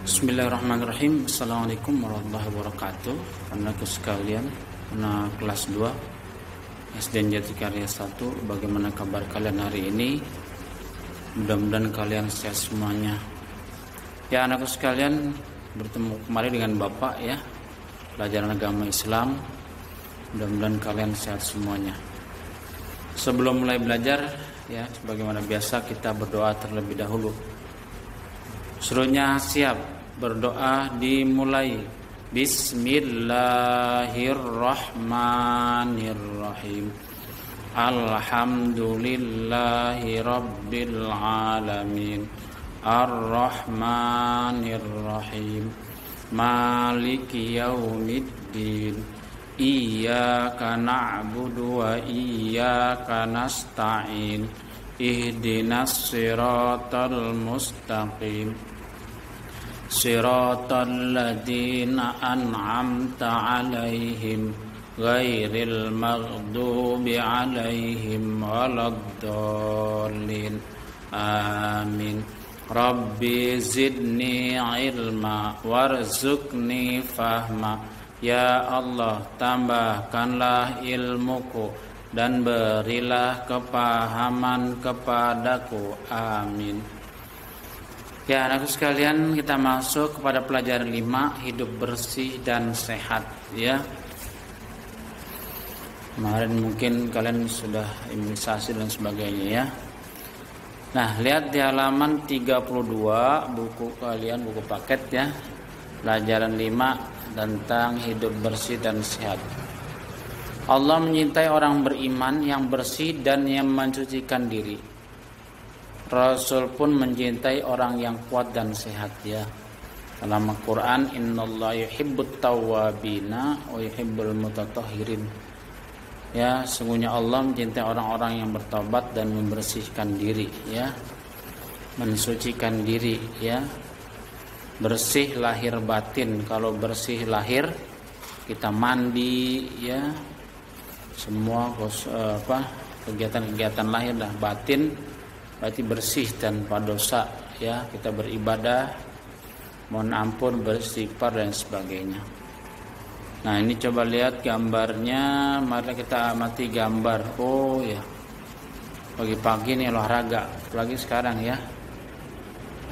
Bismillahirrahmanirrahim. Assalamualaikum warahmatullahi wabarakatuh. Anakku sekalian, anak kelas 2 SD Jatikarya 1, bagaimana kabar kalian hari ini? Mudah-mudahan kalian sehat semuanya. Ya, anakku sekalian, bertemu kembali dengan Bapak ya, pelajaran agama Islam. Mudah-mudahan kalian sehat semuanya. Sebelum mulai belajar ya, sebagaimana biasa kita berdoa terlebih dahulu. Serunya siap, berdoa dimulai. Bismillahirrahmanirrahim. Alhamdulillahi rabbil alamin. Ar-Rahmanirrahim. Maliki yaumiddin. Iyyaka na'budu wa iyyaka nasta'in. Ihdinas siratal mustaqim. Siratal ladzina an'amta 'alaihim ghairil maghdubi 'alaihim waladdallin. Amin. Rabbi zidni ilma warzuqni fahma. Ya Allah, tambahkanlah ilmuku dan berilah kepahaman kepadaku. Amin. Ya, anakku sekalian, kita masuk kepada pelajaran 5, hidup bersih dan sehat ya. Kemarin mungkin kalian sudah imunisasi dan sebagainya ya. Nah, lihat di halaman 32 buku kalian, buku paket ya. Pelajaran 5 tentang hidup bersih dan sehat. Allah menyintai orang beriman yang bersih dan yang mencucikan diri. Rasul pun mencintai orang yang kuat dan sehat ya. Dalam Al-Quran, innallaha yuhibbut tawwabina wa yuhibbul mutatahhirin. Ya, sungguhnya Allah mencintai orang-orang yang bertobat dan membersihkan diri ya. Mensucikan diri ya. Bersih lahir batin. Kalau bersih lahir, kita mandi ya. Semua kegiatan-kegiatan lahir dah batin berarti bersih tanpa dosa ya. Kita beribadah, mohon ampun, beristighfar dan sebagainya. Nah, ini coba lihat gambarnya. Mari kita amati gambar. Oh ya, pagi-pagi nih olahraga, apalagi sekarang ya.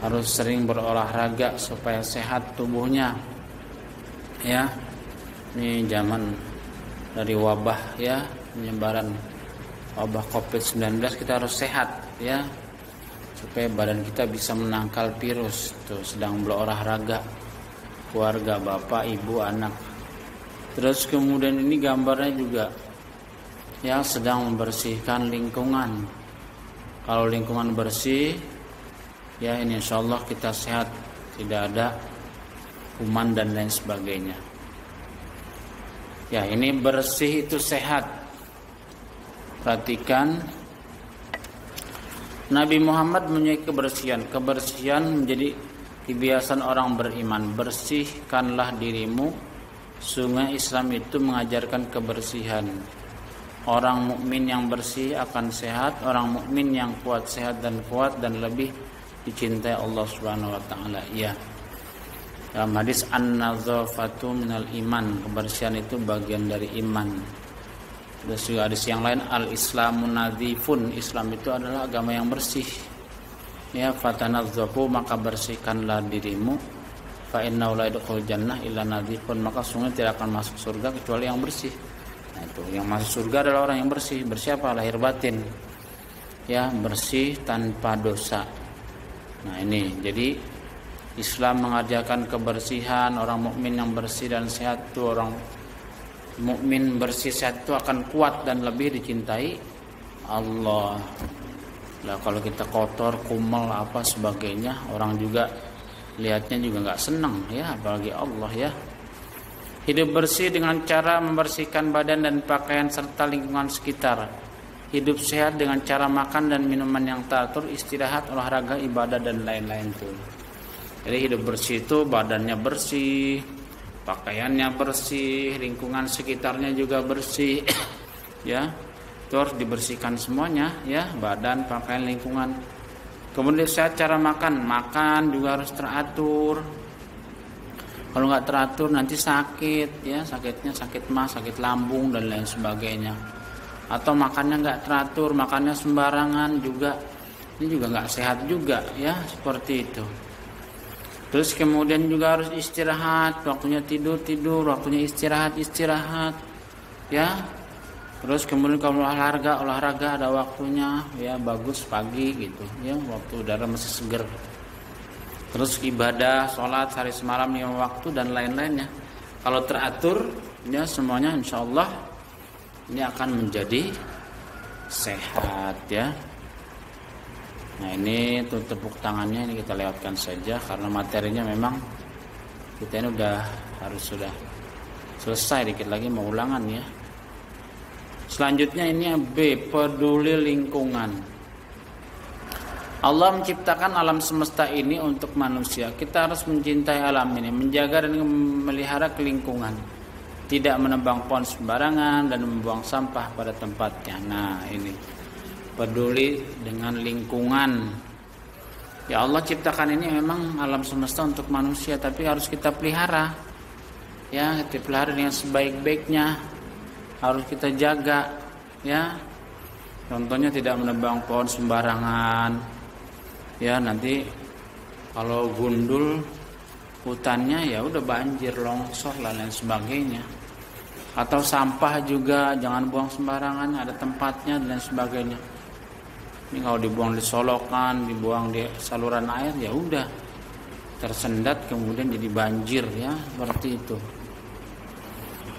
Harus sering berolahraga supaya sehat tubuhnya ya. Ini zaman dari wabah ya, penyebaran wabah COVID-19, kita harus sehat ya, supaya badan kita bisa menangkal virus. Tuh, sedang berolahraga keluarga, bapak, ibu, anak. Terus kemudian ini gambarnya juga ya, sedang membersihkan lingkungan. Kalau lingkungan bersih ya, ini insyaallah kita sehat, tidak ada kuman dan lain sebagainya. Ya, ini bersih itu sehat. Perhatikan, Nabi Muhammad menyukai kebersihan. Kebersihan menjadi kebiasaan orang beriman. Bersihkanlah dirimu. Sungguh Islam itu mengajarkan kebersihan. Orang mukmin yang bersih akan sehat. Orang mukmin yang kuat sehat dan kuat dan lebih dicintai Allah Subhanahu wa taala. Ya. Dalam hadis an-nadzafatu minal iman, kebersihan itu bagian dari iman. Terus juga hadis yang lain, al-islamun nadzifun, Islam itu adalah agama yang bersih. Ya, fatanazzafu, maka bersihkanlah dirimu. Fa innahu la yadkhulul jannah illa nadzifun, maka sungguh tidak akan masuk surga kecuali yang bersih. Nah, itu yang masuk surga adalah orang yang bersih. Bersih apa? Lahir batin. Ya, bersih tanpa dosa. Nah, ini jadi Islam mengajarkan kebersihan. Orang mukmin yang bersih dan sehat itu, orang mukmin bersih sehat itu akan kuat dan lebih dicintai Allah. Lah, kalau kita kotor, kumel apa sebagainya, orang juga lihatnya juga nggak senang ya, apalagi Allah ya. Hidup bersih dengan cara membersihkan badan dan pakaian serta lingkungan sekitar. Hidup sehat dengan cara makan dan minuman yang teratur, istirahat, olahraga, ibadah dan lain-lain tuh. Jadi hidup bersih itu badannya bersih, pakaiannya bersih, lingkungan sekitarnya juga bersih ya. Itu harus dibersihkan semuanya ya, badan, pakaian, lingkungan. Kemudian cara makan juga harus teratur Kalau nggak teratur nanti sakit ya, sakitnya sakit mah, sakit lambung dan lain sebagainya. Atau makannya nggak teratur, makannya sembarangan juga, ini juga nggak sehat juga ya, seperti itu. Terus kemudian juga harus istirahat, waktunya tidur, waktunya istirahat ya. Terus kemudian kalau olahraga ada waktunya ya, bagus pagi gitu ya, waktu udara masih seger. Terus ibadah, sholat sehari semalam 5 waktu dan lain-lainnya. Kalau teratur ya semuanya insya Allah ini akan menjadi sehat ya. Nah ini untuk tepuk tangannya ini kita lewatkan saja karena materinya memang kita ini sudah selesai, dikit lagi mau ulangan ya. Selanjutnya ini B, peduli lingkungan. Allah menciptakan alam semesta ini untuk manusia. Kita harus mencintai alam ini, menjaga dan memelihara lingkungan. Tidak menebang pohon sembarangan dan membuang sampah pada tempatnya. Nah ini peduli dengan lingkungan. Ya Allah ciptakan ini memang alam semesta untuk manusia, tapi harus kita pelihara. Ya, kita pelihara dengan sebaik-baiknya. Harus kita jaga, ya. Contohnya tidak menebang pohon sembarangan. Ya, nanti kalau gundul hutannya ya udah banjir, longsor dan lain sebagainya. Atau sampah juga jangan buang sembarangan, ada tempatnya dan lain sebagainya. Ini kalau dibuang di solokan, dibuang di saluran air ya udah tersendat kemudian jadi banjir ya, seperti itu.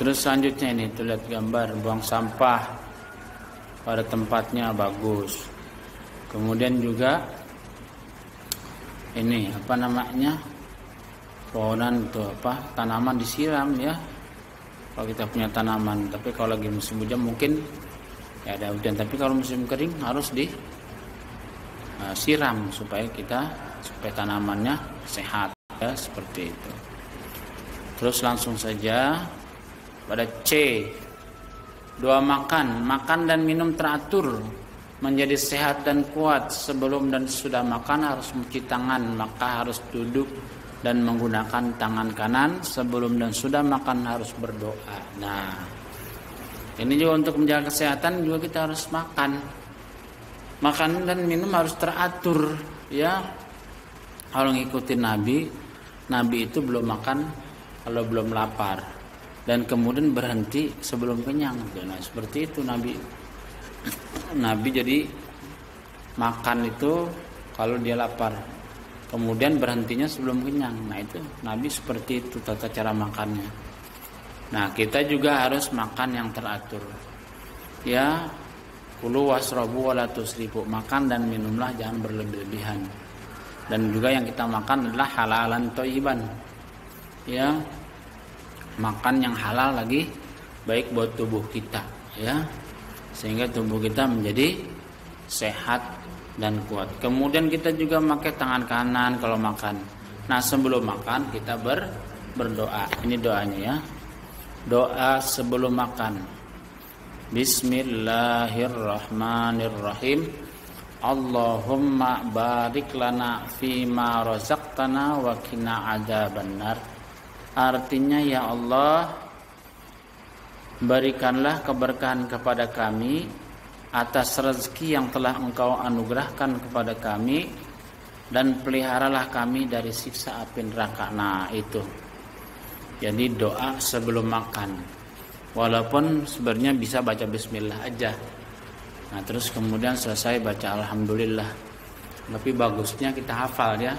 Terus selanjutnya ini tuh lihat gambar buang sampah pada tempatnya bagus. Kemudian juga ini apa namanya? Pohonan itu tanaman disiram ya. Kalau kita punya tanaman, tapi kalau lagi musim hujan mungkin ya ada hujan, tapi kalau musim kering harus disiram supaya tanamannya sehat ya, seperti itu. Terus langsung saja pada C, doa makan dan minum teratur menjadi sehat dan kuat. Sebelum dan sesudah makan harus mencuci tangan, maka harus duduk dan menggunakan tangan kanan. Sebelum dan sudah makan harus berdoa. Nah, ini juga untuk menjaga kesehatan juga kita harus makan dan minum harus teratur ya. Kalau ngikutin Nabi itu belum makan kalau belum lapar, dan kemudian berhenti sebelum kenyang. Nah, seperti itu Nabi jadi makan itu kalau dia lapar, kemudian berhentinya sebelum kenyang. Nah itu Nabi seperti itu tata cara makannya. Nah kita juga harus makan yang teratur ya. Kulu wasrobu wala tusrifu, makan dan minumlah jangan berlebih-lebihan. Dan juga yang kita makan adalah halalan thayyiban ya, makan yang halal lagi, baik buat tubuh kita ya, sehingga tubuh kita menjadi sehat dan kuat. Kemudian kita juga pakai tangan kanan kalau makan. Nah sebelum makan kita berdoa. Ini doanya ya, doa sebelum makan. Bismillahirrahmanirrahim. Allahumma barik lana fima razaqtana wa qina adzabannar. Artinya ya Allah, berikanlah keberkahan kepada kami atas rezeki yang telah Engkau anugerahkan kepada kami, dan peliharalah kami dari siksa api neraka. Nah itu jadi doa sebelum makan. Walaupun sebenarnya bisa baca bismillah aja. Nah terus kemudian selesai baca alhamdulillah. Tapi bagusnya kita hafal ya.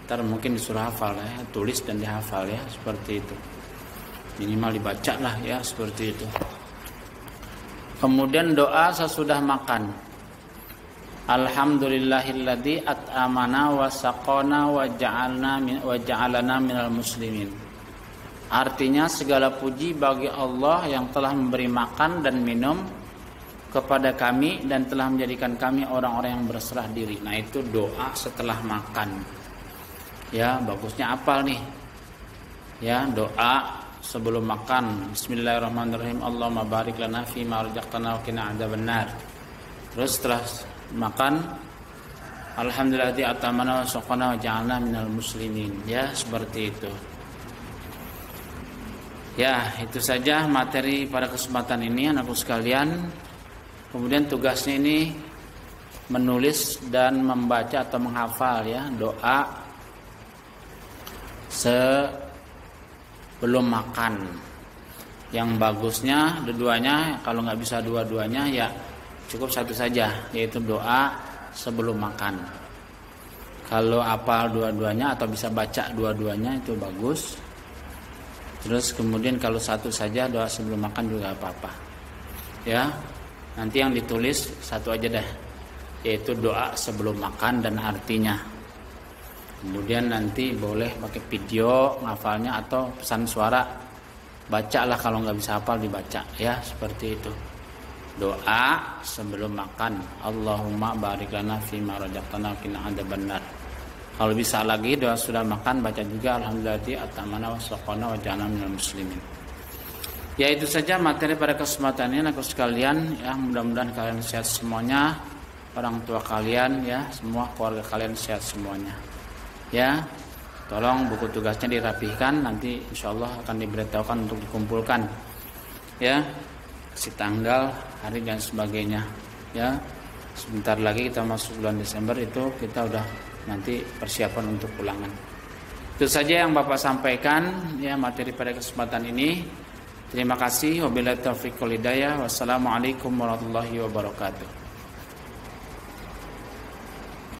Ntar mungkin disuruh hafal ya, tulis dan dihafal ya, seperti itu. Minimal dibaca lah ya, seperti itu. Kemudian doa sesudah makan. Alhamdulillahilladzi at'amana wa saqana wa ja'alana minal muslimin. Artinya segala puji bagi Allah yang telah memberi makan dan minum kepada kami dan telah menjadikan kami orang-orang yang berserah diri. Nah itu doa setelah makan. Ya bagusnya apal nih. Ya doa sebelum makan. Bismillahirrahmanirrahim. Allahumma barik lana fima razaqtana wa qina adzabannar. Terus setelah makan, alhamdulillah at'amana wa saqana wa ja'alna minal muslimin. Ya seperti itu. Ya, itu saja materi pada kesempatan ini anakku sekalian. Kemudian tugasnya ini menulis dan membaca atau menghafal ya doa sebelum makan. Yang bagusnya dua-duanya, kalau nggak bisa dua-duanya ya cukup satu saja, yaitu doa sebelum makan. Kalau hafal dua-duanya atau bisa baca dua-duanya itu bagus. Terus kemudian kalau satu saja doa sebelum makan juga apa-apa. Ya, nanti yang ditulis satu aja deh, yaitu doa sebelum makan dan artinya. Kemudian nanti boleh pakai video ngafalnya atau pesan suara. Bacalah kalau nggak bisa hafal dibaca ya, seperti itu. Doa sebelum makan. Allahumma barik lana fima razaqtana wa qina adzabannar. Kalau bisa lagi doa sudah makan baca juga alhamdulillah atamana wa saqana wa ja'alna minal muslimin. Ya itu saja materi pada kesempatan ini anak sekalian ya, mudah-mudahan kalian sehat semuanya, orang tua kalian ya, semua keluarga kalian sehat semuanya. Ya. Tolong buku tugasnya dirapihkan, nanti insyaallah akan diberitahukan untuk dikumpulkan. Ya. Si tanggal, hari dan sebagainya. Ya. Sebentar lagi kita masuk bulan Desember, itu kita udah nanti persiapan untuk ulangan. Itu saja yang Bapak sampaikan ya materi pada kesempatan ini. Terima kasih. Wabillahi taufiq wal hidayah. Wassalamualaikum warahmatullahi wabarakatuh.